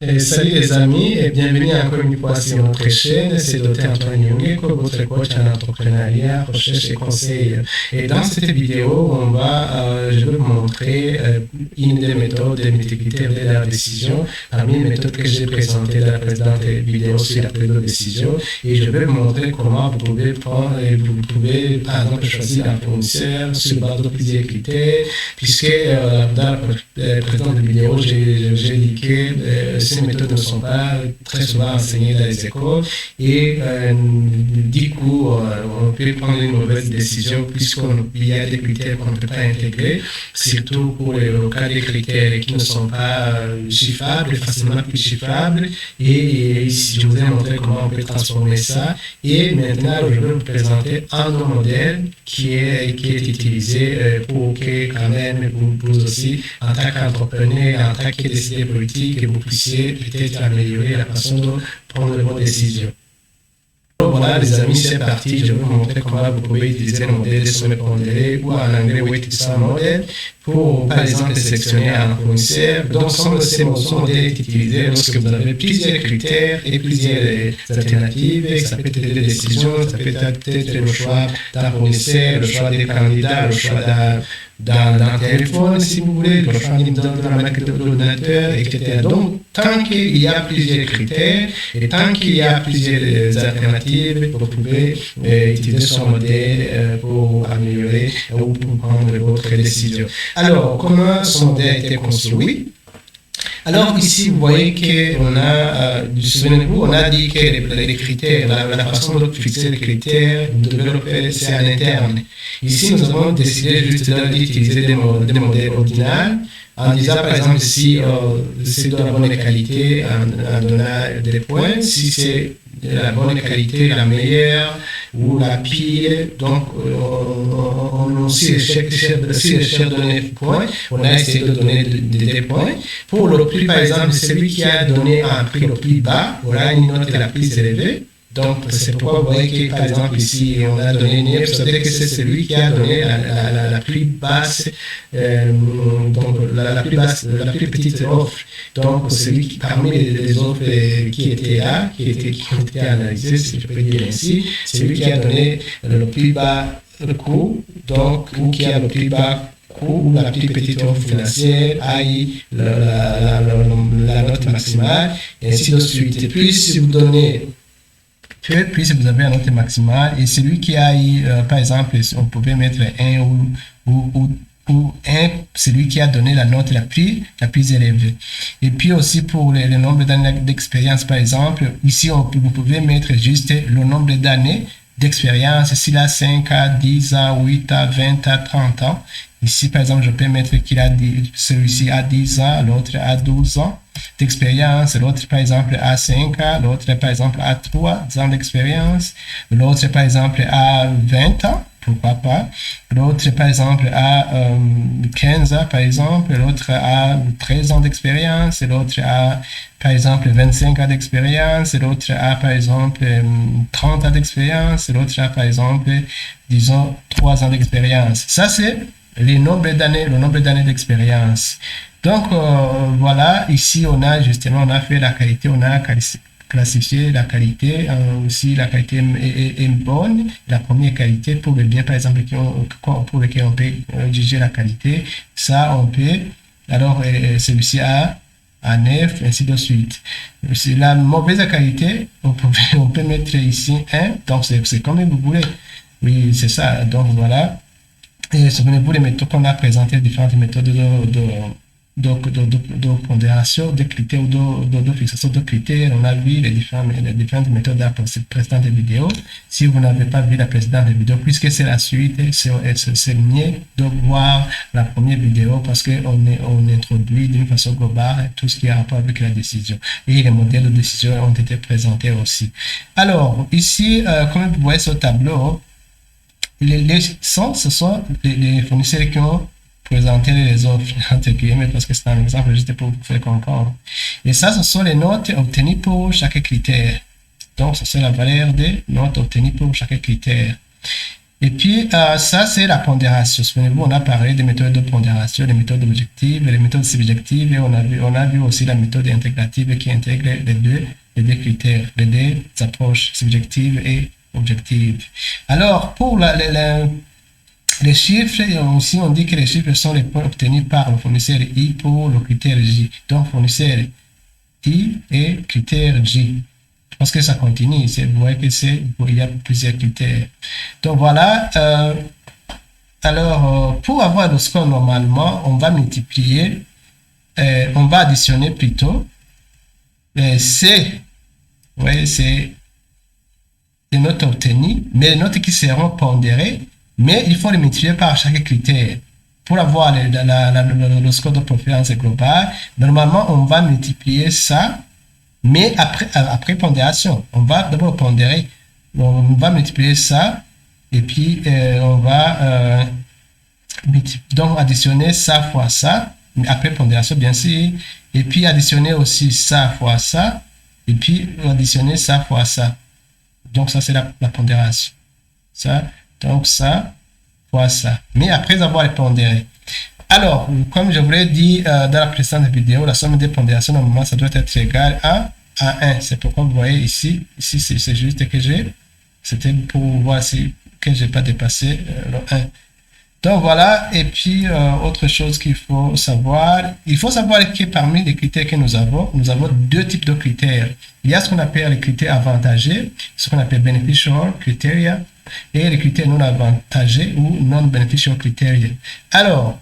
Salut les amis et bienvenue encore une fois sur notre chaîne. C'est Dr Antoine Nyongeko, votre coach en entrepreneuriat, recherche et conseil. Et dans cette vidéo, je vais vous montrer une des méthodes de multiplicateurs de la décision parmi les méthodes que j'ai présentées dans la précédente vidéo sur la prise de décision. Et je vais vous montrer comment vous pouvez prendre et vous pouvez par exemple choisir un fournisseur sur base de plusieurs critères, puisque dans la précédente vidéo, j'ai dit que ces méthodes ne sont pas très souvent enseignées dans les écoles et du coup, on peut prendre une mauvaise décision puisqu'il y a des critères qu'on ne peut pas intégrer, surtout pour le cas des critères qui ne sont pas chiffrables, facilement plus chiffrables. Et ici, je vous ai montré comment on peut transformer ça. Et maintenant, je vais vous présenter un autre modèle qui est utilisé pour que quand même vous aussi, en tant qu'entrepreneur, en tant que décideur politique, que vous puissiez peut-être améliorer la façon de prendre de bonnes décisions. Voilà les amis, c'est parti. Je vais vous montrer comment vous pouvez utiliser le modèle de sommet pondéré ou en anglais weighted sum model pour par exemple sélectionner un fournisseur. Donc ce modèle est utilisé lorsque vous avez plusieurs critères et plusieurs alternatives. Ça peut être des décisions, ça peut être le choix d'un fournisseur, le choix des candidats, le choix d'un téléphone si vous voulez, le choix de la maquette de l'ordinateur, etc. Donc tant qu'il y a plusieurs critères et tant qu'il y a plusieurs alternatives, vous pouvez utiliser ce modèle pour améliorer ou pour prendre votre décision. Alors, comment ce modèle a été construit? Alors ici, vous voyez qu'on a, souvenez-vous, on a dit que les critères, la façon de fixer les critères, de développer, c'est en interne. Ici, nous avons décidé juste d'utiliser des modèles ordinaux en disant par exemple si c'est de la bonne qualité, en donnant des points, si c'est la bonne qualité, la meilleure ou la pire. Donc, si les chefs donnaient points, on a essayé de donner des points. Pour le prix, par exemple, celui qui a donné un prix le plus bas aura une note la plus élevée. Donc, c'est pourquoi vous voyez que, par exemple, ici, on a donné 9, ça veut dire que c'est celui qui a donné la plus basse, donc la plus petite offre. Donc, celui qui, parmi les offres qui étaient là, qui ont été analysées, si je peux dire ainsi, c'est celui qui a donné le plus bas coût, donc, ou qui a le plus bas coût, ou la plus petite offre financière, aille la note maximale, et ainsi de suite. Et puis, si vous donnez puis vous avez un note maximale et celui qui a eu, par exemple, on pouvait mettre 1 ou 1, celui qui a donné la note la plus élevée. Et puis aussi pour le nombre d'années d'expérience, par exemple, ici vous pouvez mettre juste le nombre d'années d'expérience, s'il a 5 à 10 à 8 à 20 à 30 ans. Ici, par exemple, je peux mettre qu'il a celui-ci a 10 ans, l'autre a 12 ans d'expérience, l'autre, par exemple, a 5 ans, l'autre, par exemple, a 3 ans d'expérience, l'autre, par exemple, a 20 ans, pourquoi pas, l'autre, par exemple, a 15 ans, par exemple, l'autre a 13 ans d'expérience, l'autre a, par exemple, 25 ans d'expérience, l'autre a, par exemple, 30 ans d'expérience, l'autre a, par exemple, disons, 3 ans d'expérience. Ça, c'est le nombre d'années d'expérience. Donc, voilà, ici, on a fait la qualité, on a classifié la qualité, aussi la qualité est bonne, la première qualité pour le bien, par exemple, pour lequel on peut juger la qualité, ça, on peut, alors, celui-ci a 9, ainsi de suite. C'est la mauvaise qualité, on peut mettre ici 1, donc c'est comme vous voulez. Oui, c'est ça, donc voilà. Et souvenez-vous les méthodes qu'on a présentées, différentes méthodes de pondération de critères ou de fixation de critères. On a vu les différentes méthodes dans la précédente vidéo. Si vous n'avez pas vu la précédente vidéo, puisque c'est la suite, c'est mieux de voir la première vidéo parce qu'on introduit d'une façon globale tout ce qui a rapport avec la décision. Et les modèles de décision ont été présentés aussi. Alors, ici, comme vous voyez sur le tableau, ce sont les fournisseurs qui ont présenté les offres, entre guillemets, parce que c'est un exemple juste pour vous faire comprendre. Et ça, ce sont les notes obtenues pour chaque critère. Donc, ce sont la valeur des notes obtenues pour chaque critère. Et puis, ça, c'est la pondération. Souvenez-vous, on a parlé des méthodes de pondération, des méthodes objectives, les méthodes subjectives, et on a vu aussi la méthode intégrative qui intègre les deux critères, les deux approches subjectives et objectives. Alors, pour les chiffres, aussi, on dit que les chiffres sont les points obtenus par le fournisseur I pour le critère J. Donc, fournisseur I et critère J. Parce que ça continue, vous voyez que il y a plusieurs critères. Donc voilà, alors pour avoir le score normalement, on va multiplier, on va additionner plutôt, C, vous voyez, c'est les notes obtenues, mais les notes qui seront pondérées, mais il faut les multiplier par chaque critère. Pour avoir le score de préférence globale, normalement on va multiplier ça, mais après pondération, on va d'abord pondérer, on va multiplier ça, et puis on va donc additionner ça fois ça, après pondération bien sûr, et puis additionner aussi ça fois ça, et puis additionner ça fois ça. Donc ça c'est la pondération. Ça, donc ça fois ça. Mais après avoir pondéré. Alors, comme je vous l'ai dit dans la précédente vidéo, la somme des pondérations, normalement, ça doit être égal à 1. C'est pourquoi vous voyez ici c'est juste que c'était pour voir si que j'ai pas dépassé le 1. Donc voilà, et puis autre chose qu'il faut savoir que parmi les critères que nous avons deux types de critères. Il y a ce qu'on appelle les critères avantagés, ce qu'on appelle beneficial criteria, et les critères non avantagés ou non beneficial criteria. Alors,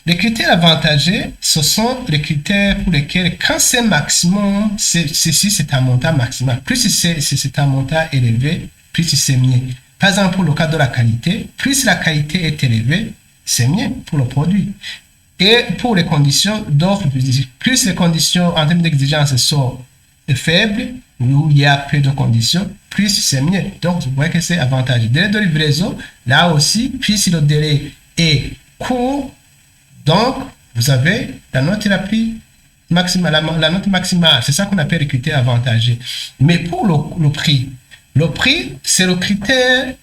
les critères avantagés, ce sont les critères pour lesquels, quand c'est maximum, c'est un montant maximal. Plus c'est un montant élevé, plus c'est mieux. Par exemple, pour le cas de la qualité, plus la qualité est élevée, c'est mieux pour le produit. Et pour les conditions d'offre, plus les conditions en termes d'exigence sont faibles, où il y a peu de conditions, plus c'est mieux. Donc, vous voyez que c'est avantageux. Délai de livraison, là aussi, plus le délai est court, donc, vous avez la note la plus maximale, la note maximale. C'est ça qu'on appelle le critère avantagé. Mais pour le prix, c'est le critère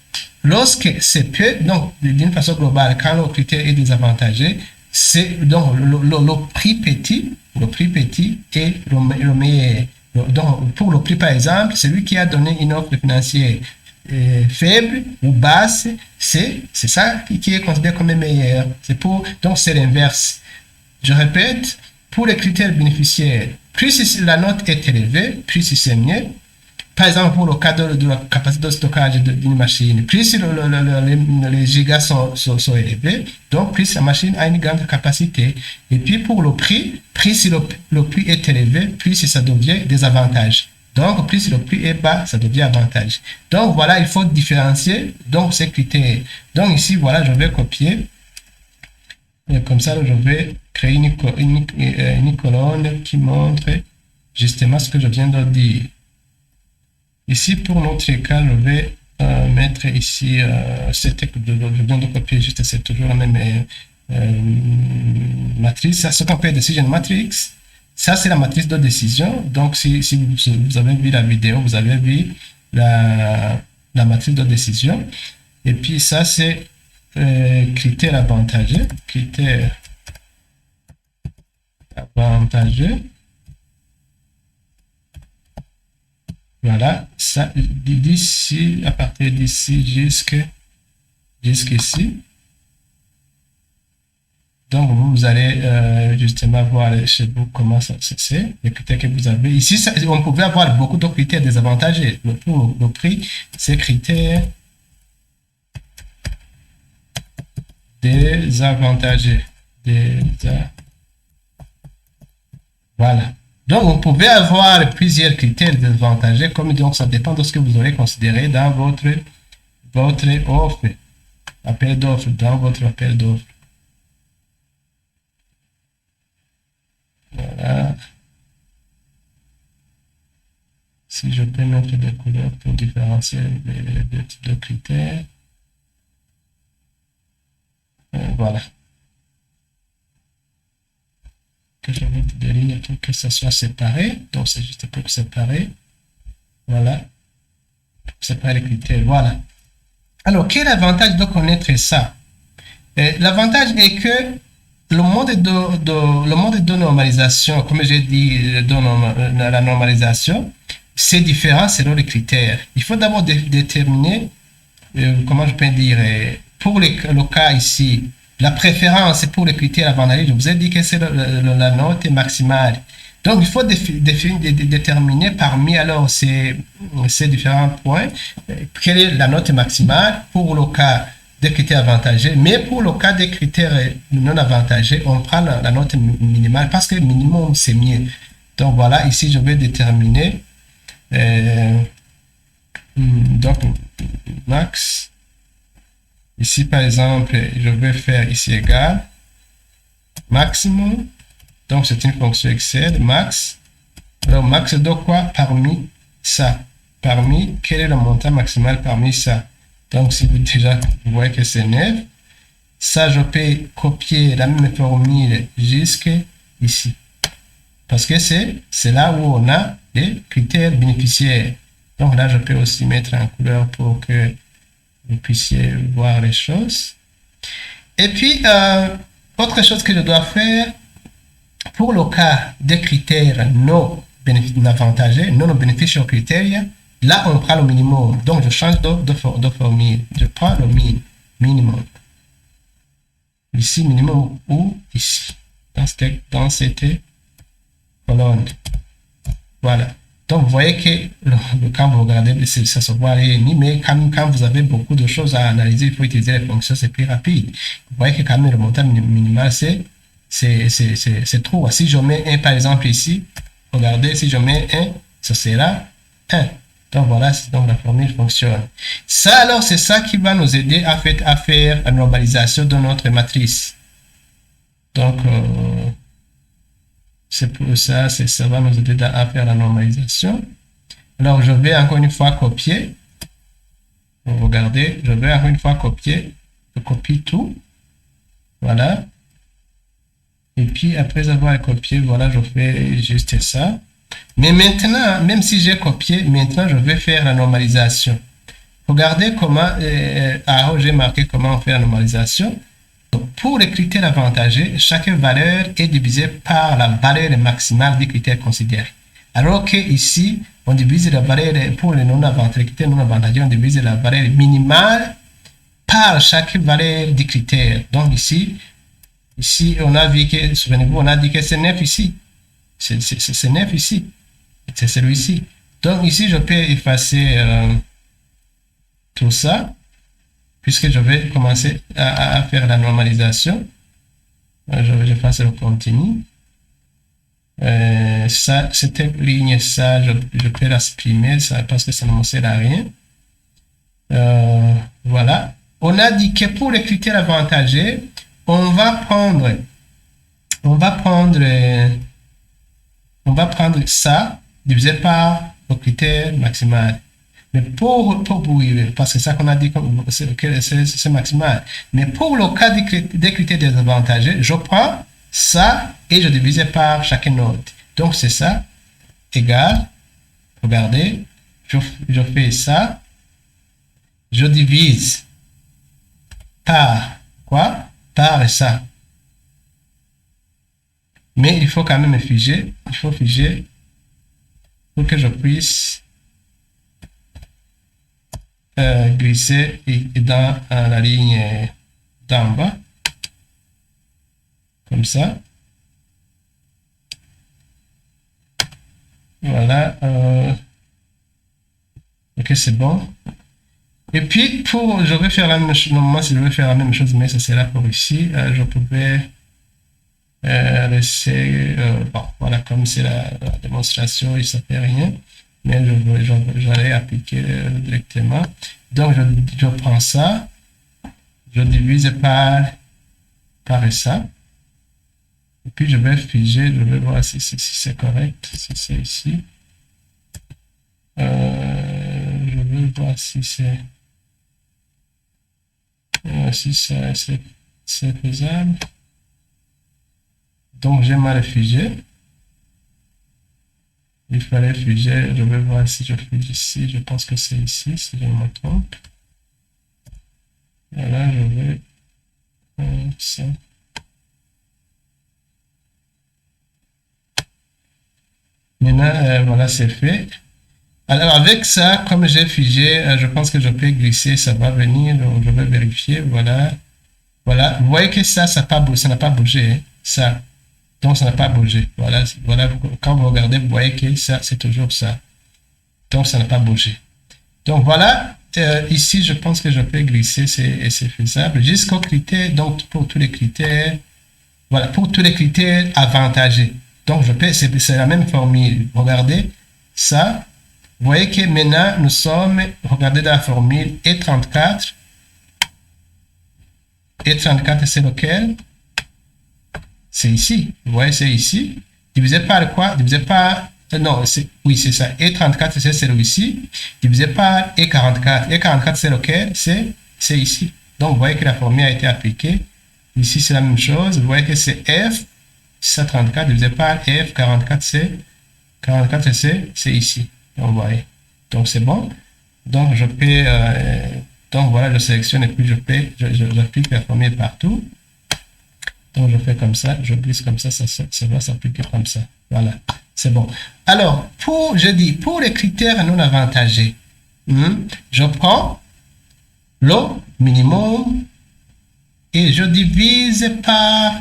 lorsque c'est peu, donc d'une façon globale, quand le critère est désavantagé, c'est donc le prix petit est le meilleur. Donc, pour le prix, par exemple, celui qui a donné une offre financière faible ou basse, c'est ça qui est considéré comme meilleur. Donc c'est l'inverse. Je répète, pour les critères bénéficiaires, plus la note est élevée, plus c'est mieux. Par exemple, pour le cas de la capacité de stockage d'une machine, plus les gigas sont élevés, donc plus la machine a une grande capacité. Et puis pour le prix, si le prix est élevé, plus ça devient des avantages. Donc, plus le prix est bas, ça devient avantage. Donc, voilà, il faut différencier donc ces critères. Donc, ici, voilà, je vais copier. Et comme ça, je vais créer une colonne qui montre justement ce que je viens de dire. Ici, pour notre cas, je vais mettre ici, je viens de copier, juste c'est toujours la même matrice. Ça, ce qu'on appelle decision matrix. Ça, c'est la matrice de décision. Donc, si vous avez vu la vidéo, vous avez vu la matrice de décision. Et puis, ça, c'est critère avantageux. Critère avantageux. Voilà. Ça, d'ici, à partir d'ici jusqu'ici. Donc, vous allez justement voir chez vous comment ça c'est, les critères que vous avez. Ici, on pouvait avoir beaucoup de critères désavantagés. Pour le prix, ces critères désavantagés. Voilà. Donc, on pouvait avoir plusieurs critères désavantagés, comme donc ça dépend de ce que vous aurez considéré dans votre offre, appel d'offres, dans votre appel d'offres. Voilà. Si je peux mettre des couleurs pour différencier les deux types de critères. Voilà. Que je mette des lignes pour que ça soit séparé. Donc, c'est juste pour séparer. Voilà. Pour séparer les critères. Voilà. Alors, quel avantage de connaître ça? L'avantage est que le mode de normalisation, comme j'ai dit, la normalisation, c'est différent selon les critères. Il faut d'abord déterminer, comment je peux dire, pour le cas ici, la préférence pour les critères avantagés. Je vous ai dit que c'est la note maximale. Donc, il faut déterminer parmi alors ces différents points quelle est la note maximale pour le cas des critères avantagés. Mais pour le cas des critères non avantagés, on prend la note minimale parce que le minimum, c'est mieux. Donc, voilà, ici, je vais déterminer donc max. Ici, par exemple, je vais faire ici égal maximum. Donc, c'est une fonction Excel, max. Alors, max de quoi? Parmi ça. Parmi, quel est le montant maximal parmi ça? Donc, si vous déjà, vous voyez que c'est 9. Ça, je peux copier la même formule jusqu'ici. Parce que c'est là où on a les critères bénéficiaires. Donc là, je peux aussi mettre en couleur pour que vous puissiez voir les choses. Et puis, autre chose que je dois faire, pour le cas des critères non avantagés, non beneficial criteria, là, on prend le minimum. Donc, je change de formule. Je prends le minimum. Ici, minimum ou ici. Dans cette colonne. Voilà. Donc, vous voyez que quand vous regardez, ça se voit réuni, mais quand vous avez beaucoup de choses à analyser, il faut utiliser les fonctions, c'est plus rapide. Vous voyez que quand même le montant minimal, c'est trop. Si je mets 1, par exemple, ici, regardez, si je mets 1, ce sera 1. Donc, voilà, donc la formule fonctionne. Ça, alors, c'est ça qui va nous aider à faire la normalisation de notre matrice. Donc, c'est pour ça, ça va nous aider à faire la normalisation. Alors, je vais encore une fois copier. Regardez, je vais encore une fois copier. Je copie tout. Voilà. Et puis, après avoir copié, voilà, je fais juste ça. Mais maintenant, même si j'ai copié, maintenant, je vais faire la normalisation. Regardez comment, j'ai marqué comment on fait la normalisation. Pour les critères avantagés, chaque valeur est divisée par la valeur maximale des critères considérés. Alors que ici, on divise la valeur pour les critères non avantagés, on divise la valeur minimale par chaque valeur des critères. Donc ici, on a vu que, souvenez-vous, on a dit que c'est 9 ici. C'est 9 ici. C'est celui-ci. Donc ici, je peux effacer tout ça, puisque je vais commencer à faire la normalisation. Je vais faire le continu. Ça, cette ligne, ça, je peux la supprimer ça, parce que ça ne me sert à rien. Voilà. On a dit que pour les critères avantagés, on va prendre ça divisé par le critère maximal. Mais pour parce que c'est ça qu'on a dit que c'est maximal. Mais pour le cas des critères désavantagés, je prends ça et je divise par chaque note. Donc c'est ça, égal, regardez, je fais ça, je divise par quoi? Par ça. Mais il faut quand même figer, pour que je puisse glisser dans la ligne d'en bas, comme ça. Voilà. Ok, c'est bon. Et puis, je vais faire la même chose. Normalement, si je vais faire la même chose, mais ça sera pour ici. Je pouvais laisser. Bon, voilà, comme c'est la démonstration, il ne se fait rien. Mais j'allais appliquer directement. Donc, je prends ça. Je divise par ça. Et puis, je vais figer. Je vais voir si c'est correct. Si c'est ici. Je vais voir si c'est faisable. Donc, j'ai mal figé. Il fallait figer. Je vais voir si je fige ici. Je pense que c'est ici, si je me trompe. Voilà, je vais ça. Maintenant, voilà, c'est fait. Alors, avec ça, comme j'ai figé, je pense que je peux glisser, ça va venir, donc je vais vérifier, voilà. Voilà, vous voyez que ça n'a pas bougé, hein, ça. Donc, ça n'a pas bougé. Voilà, voilà, quand vous regardez, vous voyez que ça, c'est toujours ça. Donc, ça n'a pas bougé. Donc, voilà, ici, je pense que je peux glisser, c'est faisable. Jusqu'aux critères, donc, pour tous les critères, voilà, pour tous les critères avantagés. Donc, c'est la même formule. Regardez ça. Vous voyez que maintenant, nous sommes, regardez dans la formule, E34. E34, c'est lequel? C'est ici. Vous voyez, c'est ici. Divisé par quoi? Divisé par... non, oui, c'est ça. E34, c'est celui-ci. Divisé par E44. E44, c'est lequel? C'est ici. Donc, vous voyez que la formule a été appliquée. Ici, c'est la même chose. Vous voyez que c'est F, 634 divisé par F, 44, c'est ici. Donc, vous voyez. Donc, c'est bon. Donc, je peux... donc, voilà, je sélectionne et puis j'applique la formule partout. Donc, je fais comme ça, je glisse comme ça va s'appliquer comme ça. Voilà, c'est bon. Alors, pour les critères non avantagés, je prends le minimum et je divise par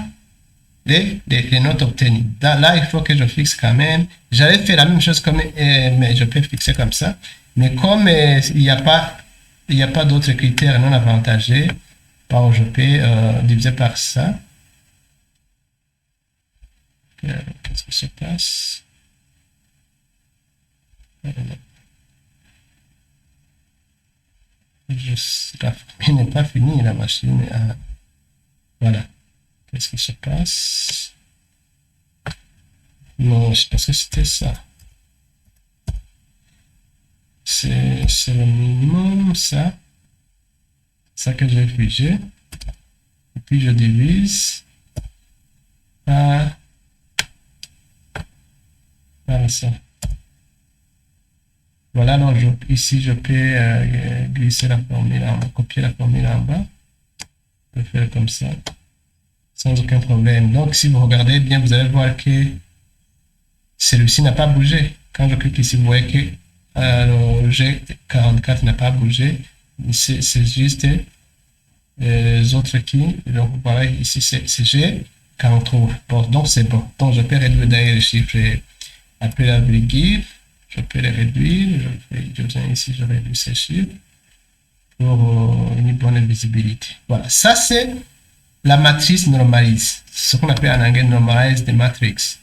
les notes obtenues. Là, il faut que je fixe quand même. J'avais fait la même chose, mais je peux fixer comme ça. Mais comme il n'y a pas d'autres critères non avantagés, je peux diviser par ça. Qu'est-ce qui se passe? La formule n'est pas finie, la machine. Voilà. Qu'est-ce qui se passe? Non, je pense que c'était ça. C'est le minimum, ça. Ça que j'ai figé. Et puis je divise par ça. Voilà, donc ici je peux glisser la formule, copier la formule en bas. Je peux faire comme ça, sans aucun problème. Donc si vous regardez bien, vous allez voir que celui-ci n'a pas bougé. Quand je clique ici, vous voyez que le G44 n'a pas bougé. C'est juste les autres qui. Donc voilà, ici c'est G43. Bon, donc c'est bon. Donc je peux réduire d'ailleurs les chiffres. Après la virgule, je peux les réduire. Je viens ici, je réduis ces chiffres pour une bonne visibilité. Voilà, ça c'est la matrice normalisée. Ce qu'on appelle en anglais normalize the matrix.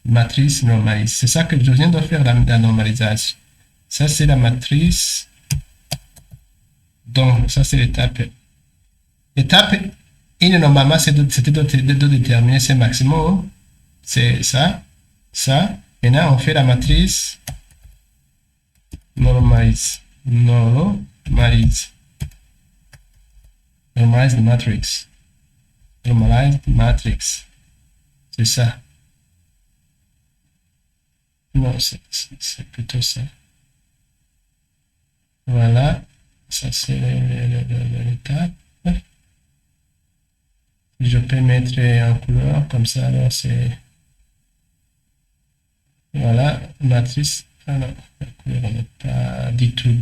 Matrice normalisée. C'est ça que je viens de faire, la normalisation. Ça c'est la matrice. Donc, ça c'est l'étape. L'étape 1, normalement, c'était de déterminer ce maximum. C'est ça, ça. Maintenant, on fait la matrice normalise the matrix. Normalize the matrix. C'est ça. Non, c'est plutôt ça. Voilà. Ça, c'est l'étape. Je peux mettre en couleur, comme ça, alors c'est... Voilà, matrice. Ah non, la couleur n'est pas du tout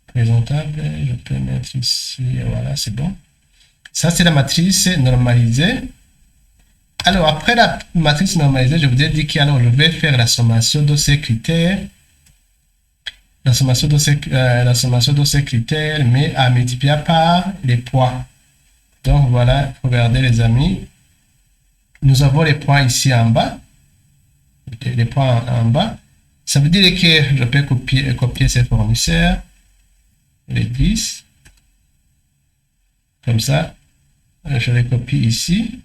présentable. Je peux mettre ici, voilà, c'est bon. Ça, c'est la matrice normalisée. Alors, après la matrice normalisée, je vous ai dit que alors, je vais faire la sommation de ces critères. La sommation de ces critères, mais à multiplier par les poids. Donc, voilà, regardez les amis. Nous avons les points ici en bas. Les points en bas. Ça veut dire que je peux copier ces fournisseurs. Les 10. Comme ça. Je les copie ici.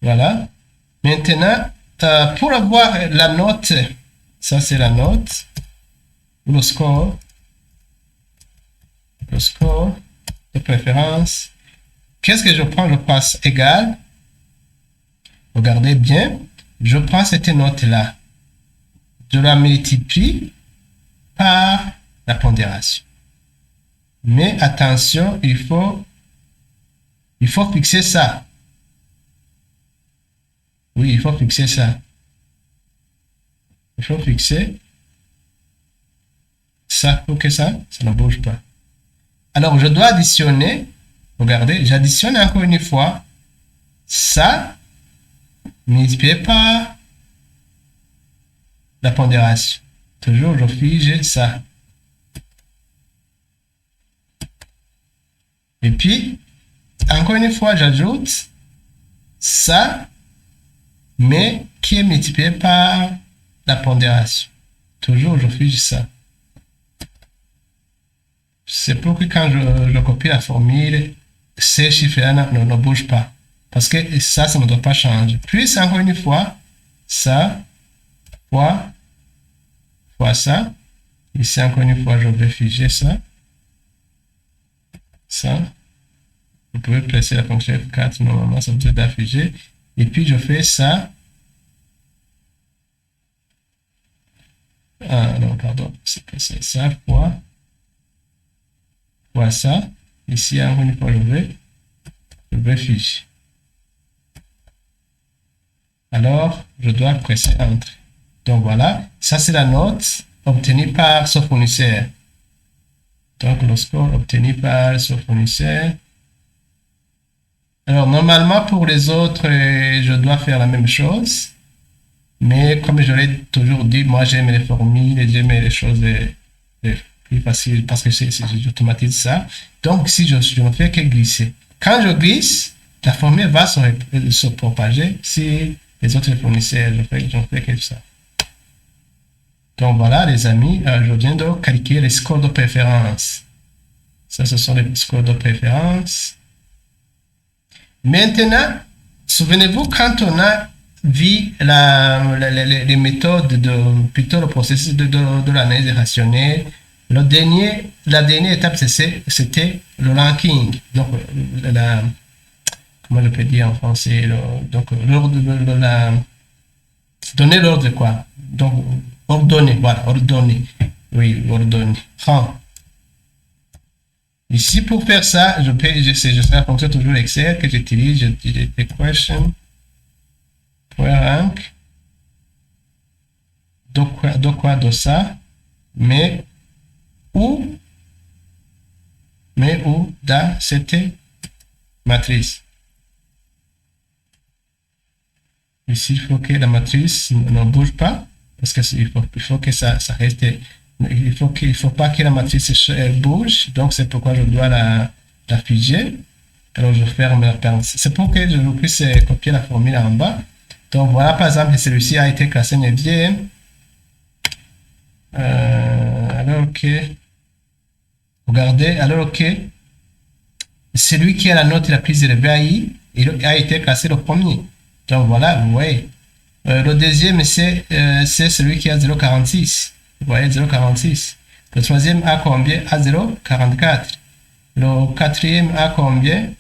Voilà. Maintenant, pour avoir la note, ça c'est la note, le score de préférence. Qu'est-ce que je prends? Je passe égal. Regardez bien. Je prends cette note-là. Je la multiplie par la pondération. Mais attention, il faut fixer ça. Oui, il faut fixer ça. Il faut fixer ça pour que ça ne bouge pas. Alors, je dois additionner. Regardez, j'additionne encore une fois ça multiplié par la pondération. Toujours, je fige ça. Et puis, encore une fois, j'ajoute ça, mais qui est multiplié par la pondération. Toujours, je fige ça. C'est pour que quand je copie la formule, ces chiffres-là ne bougent pas. Parce que ça ne doit pas changer. Puis, encore une fois, ça, fois ça. Ici, encore une fois, je vais figer ça. Ça. Vous pouvez presser la fonction F4, normalement, ça vous aide à figer. Et puis, je fais ça. Ah, non, pardon. C'est pas ça. Ça, fois ça. Ici, encore une fois, je vais figer. Alors, je dois presser Enter. Donc, voilà. Ça, c'est la note obtenue par ce fournisseur. Donc, le score obtenu par ce fournisseur. Alors, normalement, pour les autres, je dois faire la même chose. Mais comme je l'ai toujours dit, moi, j'aime les formules et j'aime les choses plus faciles parce que j'automatise ça. Donc, si je ne fais que glisser. Quand je glisse, la formule va se propager si les autres fournisseurs, je fais que ça. Donc, voilà, les amis, je viens de calculer les scores de préférence. Ça, ce sont les scores de préférence. Maintenant, souvenez-vous, quand on a vu les méthodes, plutôt le processus de l'analyse rationnelle, la dernière étape, c'était le ranking. Donc, comment je peux dire en français, donc l'ordre donner l'ordre quoi. Donc, ordonner, voilà, ordonner. Oui, ordonner. Ici, pour faire ça, je sais la fonction toujours Excel que j'utilise. J'utilise equation.rank. De ça. Mais où dans cette matrice. Ici, il faut que la matrice ne bouge pas. Parce qu'il faut que ça reste. Il faut pas que la matrice bouge, donc c'est pourquoi je dois la figer. Alors je ferme la parenthèse. C'est pour que je puisse copier la formule en bas. Donc voilà, par exemple, celui-ci a été classé 9e. Alors ok. Regardez, alors ok. Celui qui a la note la plus élevée il a été classé le premier. Donc voilà, vous voyez. Le deuxième, c'est celui qui a 0,46. Vous voyez, 0,46. Le troisième a combien? A 0,44. Le quatrième a combien?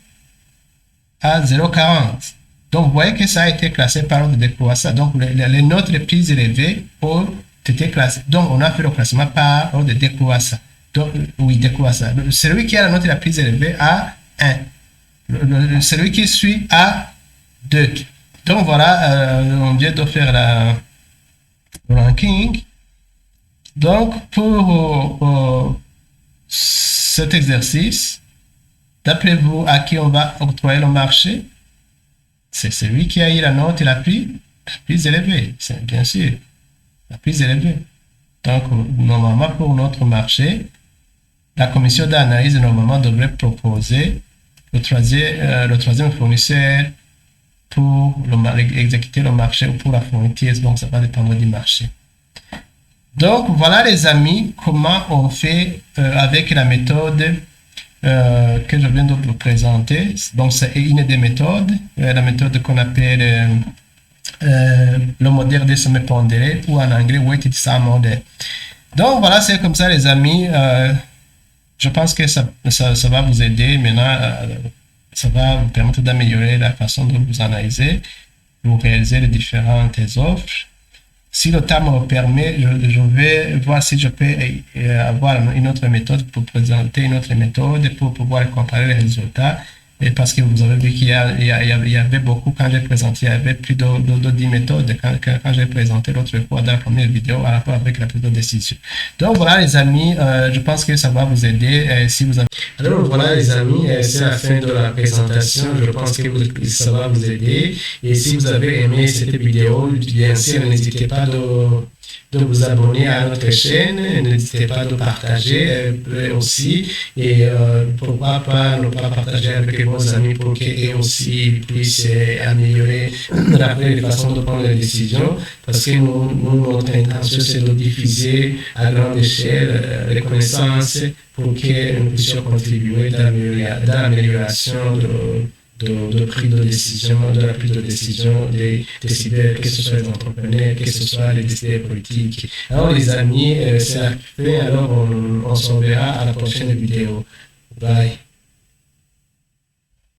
A 0,40. Donc, vous voyez que ça a été classé par ordre de décroissance. Donc, les notes les plus élevées ont été classées. Donc, on a fait le classement par ordre de décroissance. Donc, oui, décroissance. Celui qui a la note la plus élevée a 1. Celui qui suit a 2. Donc, voilà, on vient de faire le ranking. Donc, pour cet exercice, d'après vous, à qui on va octroyer le marché? C'est celui qui a eu la note la plus élevée, bien sûr, la plus élevée. Donc, normalement, pour notre marché, la commission d'analyse, normalement, devrait proposer le troisième fournisseur pour exécuter le marché ou pour la fourniture. Donc, ça va dépendre du marché. Donc, voilà les amis, comment on fait avec la méthode que je viens de vous présenter. Donc, c'est une des méthodes, la méthode qu'on appelle le modèle des sommets pondérés ou en anglais weighted sum model. Donc, voilà, c'est comme ça les amis. Je pense que ça va vous aider. Maintenant, ça va vous permettre d'améliorer la façon de vous analyser, vous réaliser les différentes offres. Si le temps me le permet, je vais voir si je peux avoir une autre méthode pour présenter une autre méthode pour pouvoir comparer les résultats. Et parce que vous avez vu qu'il y avait beaucoup, quand j'ai présenté, il y avait plus de 10 méthodes quand j'ai présenté l'autre fois dans la première vidéo à rapport avec la prise de décision. Donc voilà les amis, je pense que ça va vous aider si vous avez... Alors voilà les amis, c'est la fin de la présentation, je pense que ça va vous aider. Et si vous avez aimé cette vidéo, bien sûr, n'hésitez pas de vous abonner à notre chaîne, n'hésitez pas de partager aussi, et pourquoi pas ne pas partager avec vos amis pour qu'ils aussi puissent améliorer la façon de prendre les décisions, parce que notre intention c'est de diffuser à grande échelle les connaissances pour que nous puissions contribuer dans l'amélioration de prise de décision, de la prise de décision des décideurs, que ce soit les entrepreneurs, que ce soit les décideurs politiques. Alors les amis, c'est la fin, alors on se reverra à la prochaine vidéo. Bye.